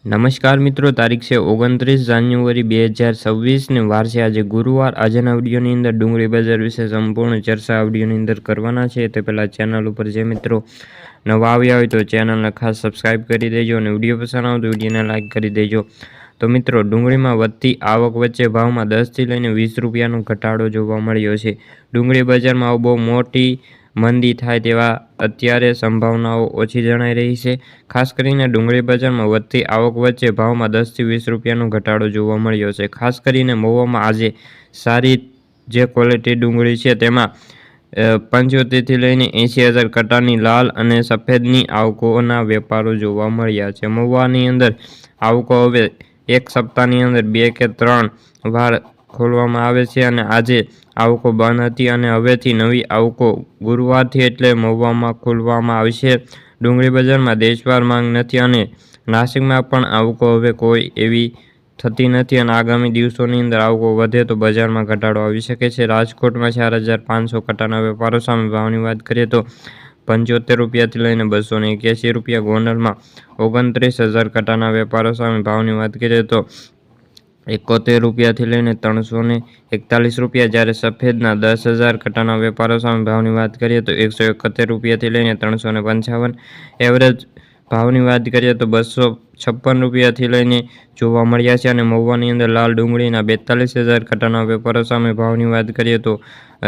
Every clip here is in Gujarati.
નમસ્કાર મિત્રો, તારીખ છે 29 જાન્યુઆરી 2026 ને વાર છે આજે ગુરુવાર। આજના વિડીયોની અંદર ડુંગળી બજાર વિશે સંપૂર્ણ ચર્ચા વિડીયોની અંદર કરવાના છે। તે પહેલાં ચેનલ ઉપર જે મિત્રો નવા આવ્યા હોય તો ચેનલને ખાસ સબસ્ક્રાઈબ કરી દેજો અને વિડીયો પસંદ આવે તો વિડીયોને લાઇક કરી દેજો। તો મિત્રો, ડુંગળીમાં વધતી આવક વચ્ચે ભાવમાં 10થી લઈને 20 રૂપિયાનો ઘટાડો જોવા મળ્યો છે। ડુંગળી બજારમાં બહુ મોટી મંદી થાય તેવા અત્યારે સંભાવનાઓ ઓછી જણાઈ રહી છે। ખાસ કરીને ડુંગળી બજારમાં વધતી આવક વચ્ચે ભાવમાં 10થી 20 રૂપિયાનો ઘટાડો જોવા મળ્યો છે। ખાસ કરીને મહુવામાં આજે સારી જે ક્વોલિટી ડુંગળી છે તેમાં 75થી લઈને 80,000 કટારની લાલ અને સફેદની આવકોના વેપારો જોવા મળ્યા છે। મહુવાની અંદર આવકો હવે એક સપ્તાહની અંદર 2 કે 3 વાર ખોલવામાં આવે છે અને આજે આવકો બંધ હતી અને હવેથી નવી આવકો ગુરુવારથી એટલે મહુવામાં ખોલવામાં આવશે। ડુંગળી બજારમાં દેશવાર માંગ નથી અને નાસિકમાં પણ આવકો હવે કોઈ એવી થતી નથી અને આગામી દિવસોની અંદર આવકો વધે તો બજારમાં ઘટાડો આવી શકે છે। રાજકોટમાં 4,500 કટાના વેપારો સામે ભાવની વાત કરીએ તો 75 રૂપિયાથી લઈને 281 રૂપિયા। ગોંડલમાં 29,000 કટાના વેપારો સામે ભાવની વાત કરીએ તો 71 રૂપિયાથી લઈને 341 રૂપિયા। જ્યારે સફેદના 10,000 કટાના વેપારો સામે ભાવની વાત કરીએ તો 171 રૂપિયાથી લઈને 355। એવરેજ ભાવની વાત કરીએ તો 256 રૂપિયાથી લઈને જોવા મળ્યા છે અને મહુવાની અંદર લાલ ડુંગળીના 42,000 કટાના વેપારો સામે ભાવની વાત કરીએ તો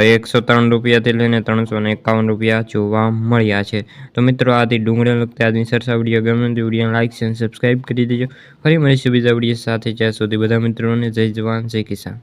103 રૂપિયાથી લઈને 351 રૂપિયા જોવા મળ્યા છે। તો મિત્રો, આથી ડુંગળીને લગતી આજની ચર્ચા વિડીયો ગમે તો વિડીયોને લાઇક અને સબસ્ક્રાઈબ કરી દેજો। ફરી મળીશું બીજા વિડીયો સાથે, જ્યાં સુધી બધા મિત્રોને જય જવાન જય કિસાન।